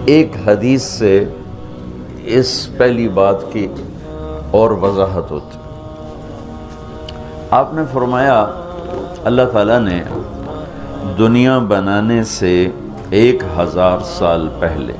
ایک حدیث سے اس پہلی بات کی اور وضاحت ہوتی. آپ نے فرمایا اللہ تعالیٰ نے دنیا بنانے سے 1000 سال پہلے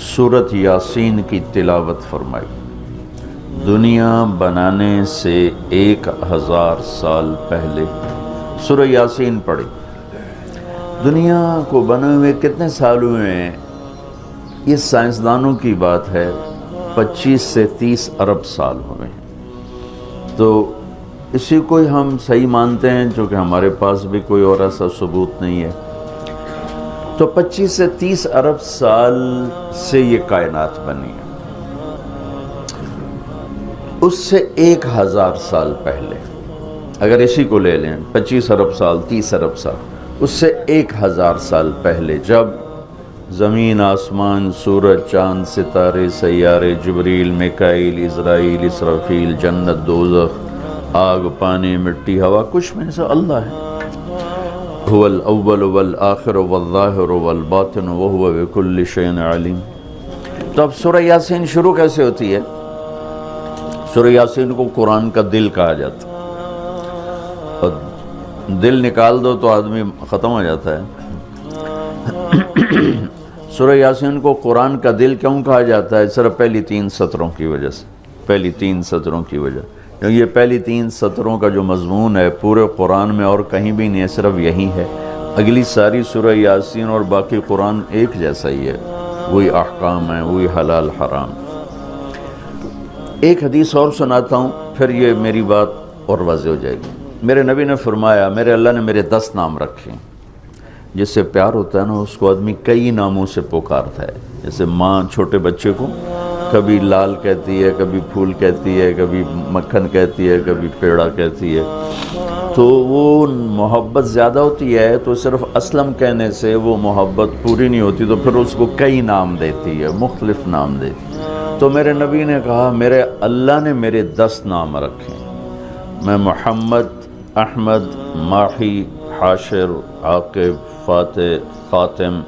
سورۃ یاسین کی تلاوت فرمائی. دنیا بنانے سے 1000 سال پہلے سورہ یاسین پڑھی. دنیا کو بنے ہوئے کتنے سال ہوئے ہیں؟ یہ سائنسدانوں کی بات ہے 25 سے 30 ارب سال ہوئے ہیں. تو اسی کو ہم صحیح مانتے ہیں چونکہ ہمارے پاس بھی کوئی اور ایسا ثبوت نہیں ہے. تو 25 سے 30 ارب سال سے یہ کائنات بنی ہے. اس سے 1000 سال پہلے اگر اسی کو لے لیں 25 ارب سال 30 ارب سال، اس سے 1000 سال پہلے جب زمین آسمان سورج چاند ستارے سیارے جبریل میکائیل اسرائیل اسرافیل جنت دوزخ آگ پانی مٹی ہوا کچھ میں سے اللہ ہے. هو الاول والآخر والظاہر والباطن وهو بكل شيء علیم. تو اب سورہ یاسین شروع کیسے ہوتی ہے؟ سورہ یاسین کو قرآن کا دل کہا جاتا ہے. اور دل نکال دو تو آدمی ختم ہو جاتا ہے. سورہ یاسین کو قرآن کا دل کیوں کہا جاتا ہے؟ صرف پہلی 3 سطروں کی وجہ سے. پہلی 3 سطروں کی وجہ، کیونکہ یہ پہلی 3 سطروں کا جو مضمون ہے پورے قرآن میں اور کہیں بھی نہیں ہے، صرف یہی ہے. اگلی ساری سورہ یاسین اور باقی قرآن ایک جیسا ہی ہے، وہی احکام ہیں، وہی حلال حرام. ایک حدیث اور سناتا ہوں پھر یہ میری بات اور واضح ہو جائے گی. میرے نبی نے فرمایا میرے اللہ نے میرے 10 نام رکھے. جس سے پیار ہوتا ہے نا اس کو آدمی کئی ناموں سے پکارتا ہے. جیسے ماں چھوٹے بچے کو کبھی لال کہتی ہے، کبھی پھول کہتی ہے، کبھی مکھن کہتی ہے، کبھی پیڑا کہتی ہے. تو وہ محبت زیادہ ہوتی ہے تو صرف اسلم کہنے سے وہ محبت پوری نہیں ہوتی، تو پھر اس کو کئی نام دیتی ہے، مختلف نام دیتی ہے. تو میرے نبی نے کہا میرے اللہ نے میرے 10 نام رکھے. میں محمد، احمد، ماحی، حاشر، عاقب، فاتح، خاتم،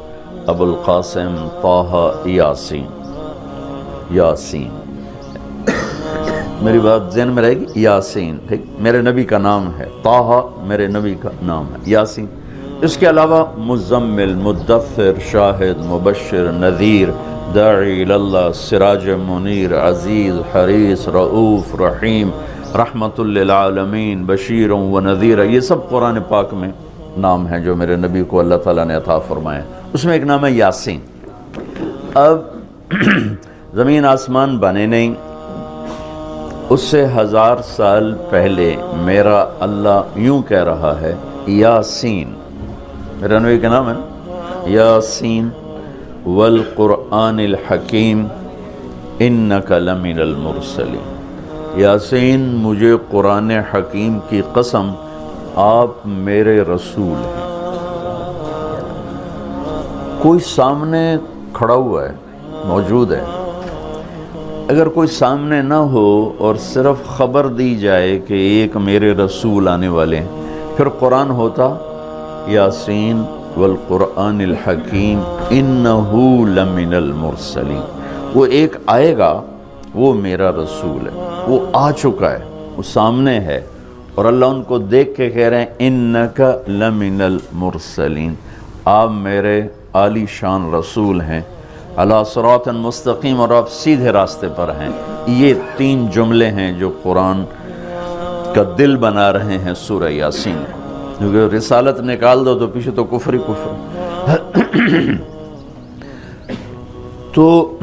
ابو القاسم، طٰہٰ، یاسین. یاسین میری بات ذہن میں رہے گی. یاسین ٹھیک میرے نبی کا نام ہے. طٰہٰ میرے نبی کا نام ہے. یاسین. اس کے علاوہ مزمل، مدثر، شاہد، مبشر، نذیر، داعی اللہ، سراج منیر، عزیز، حریص، رؤوف، رحیم، رحمت للعالمین، بشیر و نذیر. یہ سب قرآن پاک میں نام ہیں جو میرے نبی کو اللہ تعالیٰ نے عطا فرمائے. اس میں ایک نام ہے یاسین. اب زمین آسمان بنے نہیں، اس سے 1000 سال پہلے میرا اللہ یوں کہہ رہا ہے یاسین. میرا نبی کا نام ہے یاسین والقرآن الحکیم انک لمن المرسلین. یاسین مجھے قرآن حکیم کی قسم آپ میرے رسول ہیں. کوئی سامنے کھڑا ہوا ہے، موجود ہے. اگر کوئی سامنے نہ ہو اور صرف خبر دی جائے کہ ایک میرے رسول آنے والے ہیں، پھر قرآن ہوتا یاسین والقرآن الحکیم انہو لمن المرسلین. وہ ایک آئے گا، وہ میرا رسول ہے، وہ آ چکا ہے، وہ سامنے ہے، اور اللہ ان کو دیکھ کے کہہ رہے ہیں انک لمن المرسلین، آپ میرے عالی شان رسول ہیں، علی صراط مستقیم، اور آپ سیدھے راستے پر ہیں. یہ 3 جملے ہیں جو قرآن کا دل بنا رہے ہیں سورہ یاسین کو. کیونکہ رسالت نکال دو تو پیچھے تو کفر ہی کفر. تو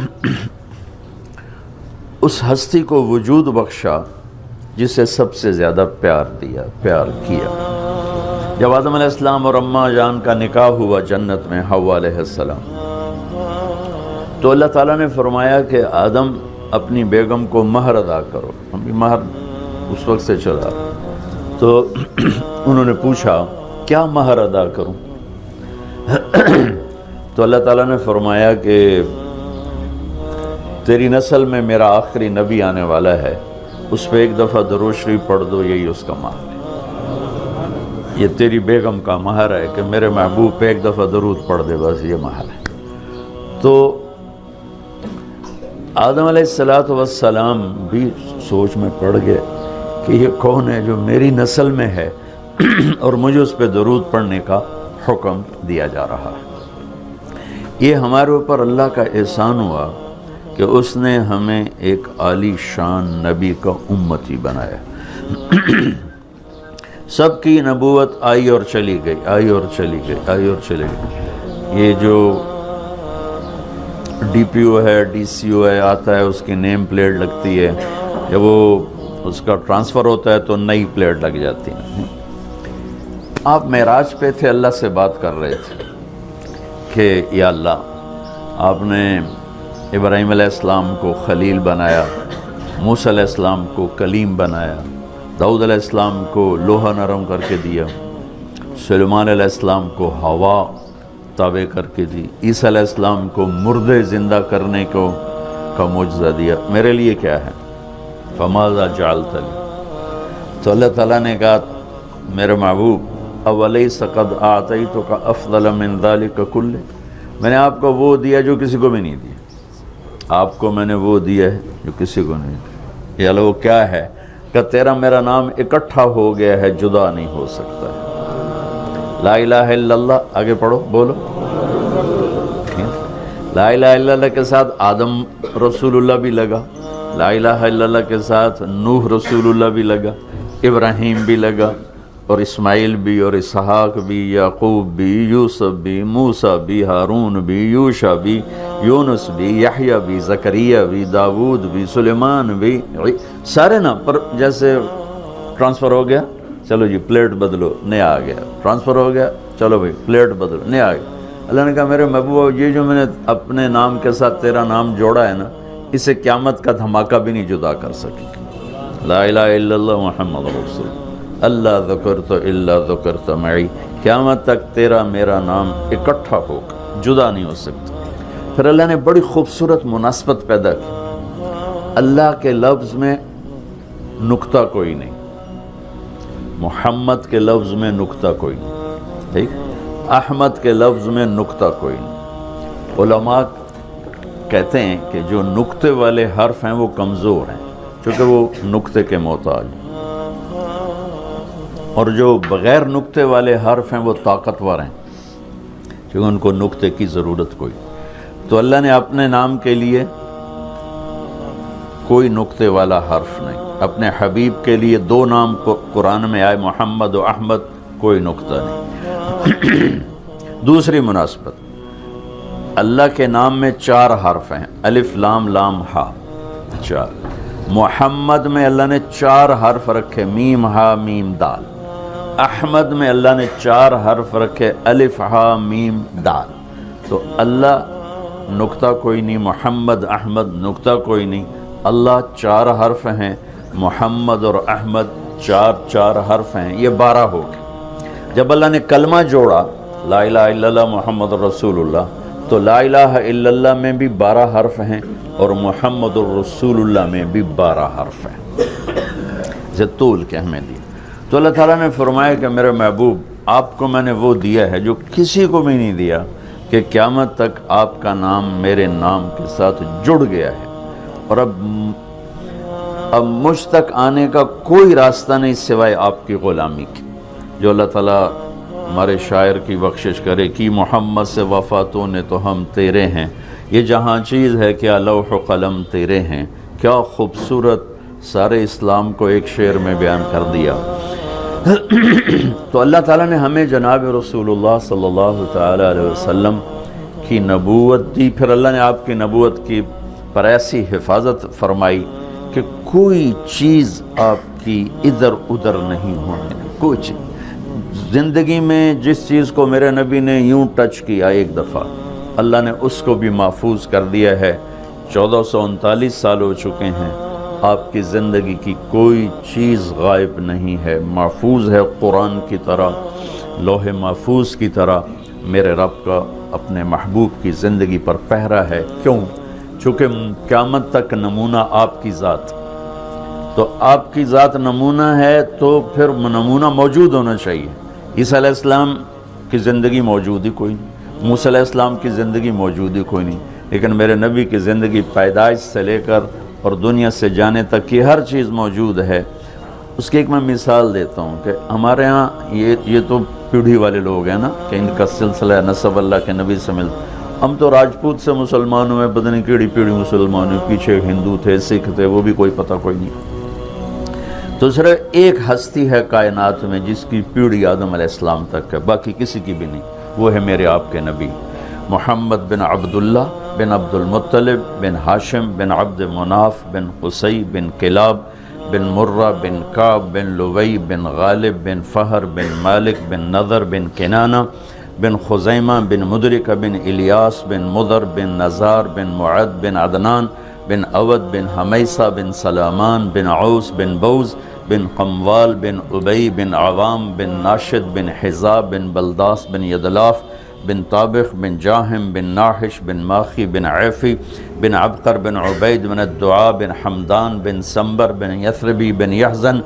اس ہستی کو وجود بخشا جسے سب سے زیادہ پیار کیا. جب آدم علیہ السلام اور اماں جان کا نکاح ہوا جنت میں حوا علیہ السلام، تو اللہ تعالیٰ نے فرمایا کہ آدم اپنی بیگم کو مہر ادا کرو. ابھی مہر اس وقت سے چلا. تو انہوں نے پوچھا کیا مہر ادا کروں؟ تو اللہ تعالیٰ نے فرمایا کہ تیری نسل میں میرا آخری نبی آنے والا ہے، اس پہ ایک دفعہ درود شریف پڑھ دو، یہی اس کا مہر ہے. یہ تیری بیگم کا مہر ہے کہ میرے محبوب پہ ایک دفعہ درود پڑھ دے، بس یہ مہر ہے. تو آدم علیہ السلام بھی سوچ میں پڑ گئے کہ یہ کون ہے جو میری نسل میں ہے اور مجھے اس پہ درود پڑھنے کا حکم دیا جا رہا ہے۔ یہ ہمارے اوپر اللہ کا احسان ہوا کہ اس نے ہمیں ایک عالی شان نبی کا امتی بنایا۔ سب کی نبوت آئی اور چلی گئی، آئی اور چلی گئی، آئی اور چلی گئی۔ یہ جو ڈی پی او ہے، ڈی سی او ہے، آتا ہے، اس کی نیم پلیٹ لگتی ہے، جب وہ اس کا ٹرانسفر ہوتا ہے تو نئی پلیٹ لگ جاتی ہے۔ آپ معراج پہ تھے، اللہ سے بات کر رہے تھے کہ یا اللہ، آپ نے ابراہیم علیہ السلام کو خلیل بنایا، موسیٰ علیہ السلام کو کلیم بنایا، داؤد علیہ السلام کو لوہا نرم کر کے دیا، سلیمان علیہ السلام کو ہوا تابع کر کے دی، عیسیٰ علیہ السلام کو مردے زندہ کرنے کا معجزہ دیا، میرے لیے کیا ہے؟ فماذا جعلت لی؟ تو اللہ تعالیٰ نے کہا میرے محبوب اولیس قد اعطیتک افضل من ذلک کلہ، میں نے آپ کو وہ دیا جو کسی کو بھی نہیں دیا، آپ کو میں نے وہ دیا ہے جو کسی کو نہیں دیا۔ یا اللہ وہ کیا ہے؟ کہ تیرا میرا نام اکٹھا ہو گیا ہے، جدا نہیں ہو سکتا ہے۔ لا الہ الا اللہ، آگے پڑھو، بولو۔ لا الہ الا اللہ کے ساتھ آدم رسول اللہ بھی لگا، لا الہ الا اللہ کے ساتھ نوح رسول اللہ بھی لگا، ابراہیم بھی لگا، اور اسماعیل بھی، اور اسحاق بھی، یعقوب بھی، یوسف بھی، موسیٰ بھی، ہارون بھی، یوشع بھی، یونس بھی، یحییٰ بھی، زکریا بھی، داود بھی، سلیمان بھی، سارے نا پر جیسے ٹرانسفر ہو گیا، چلو جی پلیٹ بدلو، نیا آ گیا، ٹرانسفر ہو گیا، چلو بھائی پلیٹ بدلو، نیا آ گیا۔ اللہ نے کہا میرے محبوب، یہ جو میں نے اپنے نام کے ساتھ تیرا نام جوڑا ہے نا، اسے قیامت کا دھماکہ بھی نہیں جدا کر سکی۔ لا الہ الا اللہ محمد رسول اللہ ذکرت الا ذکرت معی، قیامت تک تیرا میرا نام اکٹھا ہوگا، جدا نہیں ہو سکتا۔ پھر اللہ نے بڑی خوبصورت مناسبت پیدا کی، اللہ کے لفظ میں نقطہ کوئی نہیں، محمد کے لفظ میں نقطہ کوئی نہیں، ٹھیک، احمد کے لفظ میں نقطہ کوئی نہیں۔ علماء کہتے ہیں کہ جو نقطے والے حرف ہیں وہ کمزور ہیں، چونکہ وہ نقطے کے محتاج ہیں، اور جو بغیر نقطے والے حرف ہیں وہ طاقتور ہیں، چونکہ ان کو نقطے کی ضرورت کوئی۔ تو اللہ نے اپنے نام کے لیے کوئی نقطے والا حرف نہیں، اپنے حبیب کے لیے دو نام قرآن میں آئے، محمد و احمد، کوئی نقطہ نہیں۔ دوسری مناسبت، اللہ کے نام میں 4 حرف ہیں، الف لام لام ہا، 4۔ محمد میں اللہ نے 4 حرف رکھے، میم ہا میم دال۔ احمد میں اللہ نے 4 حرف رکھے، الف ہا میم دال۔ تو اللہ نقطہ کوئی نہیں، محمد احمد نقطہ کوئی نہیں، اللہ 4 حرف ہیں، محمد اور احمد 4 حرف ہیں، یہ 12 ہو گئے۔ جب اللہ نے کلمہ جوڑا لا الہ الا اللہ محمد رسول اللہ، تو لا الہ الا اللہ میں بھی 12 حرف ہیں اور محمد الرسول اللہ میں بھی 12 حرف ہیں، طول کے ہمیں دیا۔ تو اللہ تعالیٰ نے فرمایا کہ میرے محبوب، آپ کو میں نے وہ دیا ہے جو کسی کو بھی نہیں دیا، کہ قیامت تک آپ کا نام میرے نام کے ساتھ جڑ گیا ہے، اور اب مجھ تک آنے کا کوئی راستہ نہیں سوائے آپ کی غلامی کی۔ جو اللہ تعالیٰ ہمارے شاعر کی بخشش کرے کہ محمد سے وفاتوں نے تو ہم تیرے ہیں، یہ جہاں چیز ہے کیا لوح و قلم تیرے ہیں، کیا خوبصورت سارے اسلام کو ایک شعر میں بیان کر دیا۔ تو اللہ تعالیٰ نے ہمیں جناب رسول اللہ صلی اللہ تعالی علیہ وسلم کی نبوت دی، پھر اللہ نے آپ کی نبوت کی پر ایسی حفاظت فرمائی کہ کوئی چیز آپ کی ادھر ادھر نہیں ہونے، کوئی چیز زندگی میں جس چیز کو میرے نبی نے یوں ٹچ کیا ایک دفعہ، اللہ نے اس کو بھی محفوظ کر دیا ہے۔ 1439 سال ہو چکے ہیں، آپ کی زندگی کی کوئی چیز غائب نہیں ہے، محفوظ ہے، قرآن کی طرح، لوح محفوظ کی طرح میرے رب کا اپنے محبوب کی زندگی پر پہرا ہے۔ کیوں؟ چونکہ قیامت تک نمونہ آپ کی ذات، تو آپ کی ذات نمونہ ہے تو پھر نمونہ موجود ہونا چاہیے۔ عیسیٰ علیہ السلام کی زندگی موجود ہی کوئی نہیں، موسیٰ علیہ السلام کی زندگی موجود ہی کوئی نہیں، لیکن میرے نبی کی زندگی پیدائش سے لے کر اور دنیا سے جانے تک کی ہر چیز موجود ہے۔ اس کی ایک میں مثال دیتا ہوں کہ ہمارے ہاں یہ تو پیڑھی والے لوگ ہیں نا کہ ان کا سلسلہ نسب اللہ کے نبی سے ملتا۔ ہم تو راجپوت سے مسلمان ہوئے، پتہ نہیں کیڑی پیڑھی مسلمان ہوئے، پیچھے ہندو تھے، سکھ تھے، وہ بھی کوئی پتہ کوئی نہیں۔ تو صرف ایک ہستی ہے کائنات میں جس کی پیڑھی آدم علیہ السلام تک ہے، باقی کسی کی بھی نہیں، وہ ہے میرے آپ کے نبی محمد بن عبداللہ بن عبد المطلب بن ہاشم بن عبد مناف بن قصی بن کلاب بن مرہ بن کعب بن لوی بن غالب بن فہر بن مالک بن نضر بن کنانہ بن خزیمہ بن مدرکہ بن الیاس بن مضر بن نزار بن معد بن عدنان بن اود بن حمیسہ بن سلامان بن عوس بن بوز بن قموال بن ابی بن عوام بن ناشد بن حزاب بن بلداس بن یدلاف بن طابخ بن جاہم بن ناحش بن ماخی بن عیفی بن عبقر بن عبید بن الدعاء بن حمدان بن سنبر بن یثربی بن یحزن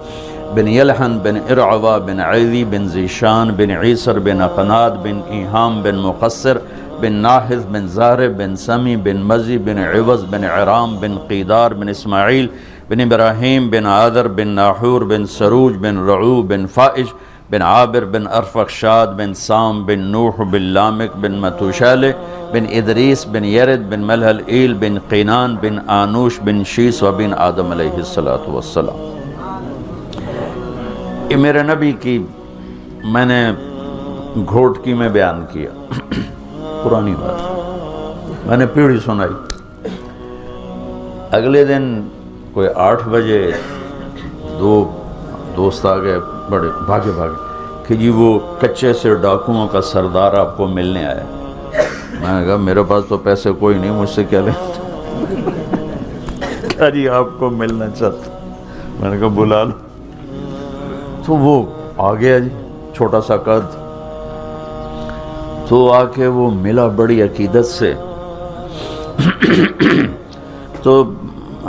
بن یلحن بن ارعوا بن عیدی بن زیشان بن عیسر بن اقناد بن ایہام بن مقصر بن ناحذ بن زارب بن سمی بن مزی بن عوض بن عرام بن قیدار بن اسماعیل بن ابراہیم بن عادر بن ناحور بن سروج بن رعو بن فائش بن عابر بن ارفخشاد بن سام بن نوح بن لامک بن متوشالہ بن ادریس بن یرد بن ملحل ایل بن قینان بن آنوش بن شیس و بن آدم علیہ السلام۔ یہ میرے نبی کی میں نے گھوٹکی میں بیان کیا، پرانی بات، میں نے پیڑھی سنائی۔ اگلے دن کوئی 8 بجے 2 دوست آ گئے، بڑے بھاگے کہ جی وہ کچے سے ڈاکوؤں کا سردار آپ کو ملنے آیا۔ میں نے کہا میرے پاس تو پیسے کوئی نہیں، مجھ سے کیا لینا؟ کہا جی آپ کو ملنا چاہتا۔ میں نے کہا بلا لو۔ تو وہ آ گیا جی، چھوٹا سا قد، تو آ کے وہ ملا بڑی عقیدت سے۔ تو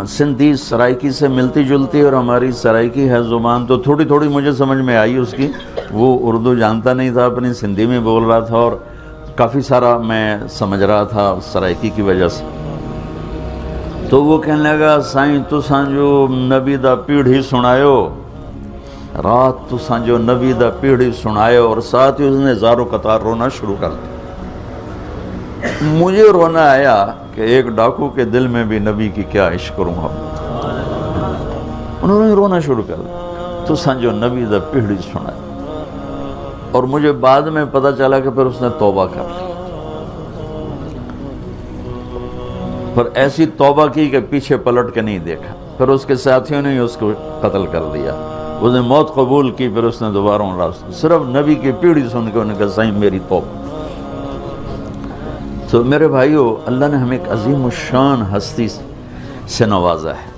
سندھی سرائکی سے ملتی جلتی اور ہماری سرائکی ہے زبان، تو تھوڑی تھوڑی مجھے سمجھ میں آئی اس کی۔ وہ اردو جانتا نہیں تھا، اپنی سندھی میں بول رہا تھا، اور کافی سارا میں سمجھ رہا تھا سرائکی کی وجہ سے۔ تو وہ کہنے لگا سائیں تساں جو نبی دا پیڑھی سنایو، رات تساں جو نبی دا پیڑھی سنایو، اور ساتھ ہی اس نے زارو قطار رونا شروع کر دیا۔ مجھے رونا آیا کہ ایک ڈاکو کے دل میں بھی نبی کی کیا عشق کروں گا۔ انہوں نے رونا شروع کر دیا، تساں جو نبی دا پیڑھی سنایو۔ اور مجھے بعد میں پتہ چلا کہ پھر اس نے توبہ کر لی، پر ایسی توبہ کی کہ پیچھے پلٹ کے نہیں دیکھا۔ پھر اس کے ساتھیوں نے اس کو قتل کر دیا، اس نے موت قبول کی۔ پھر اس نے دوبارہ صرف نبی کی پیڑھی سن کے انہوں نے کہا سائیں میری توبہ۔ تو میرے بھائیو، اللہ نے ہمیں ایک عظیم الشان ہستی سے نوازا ہے۔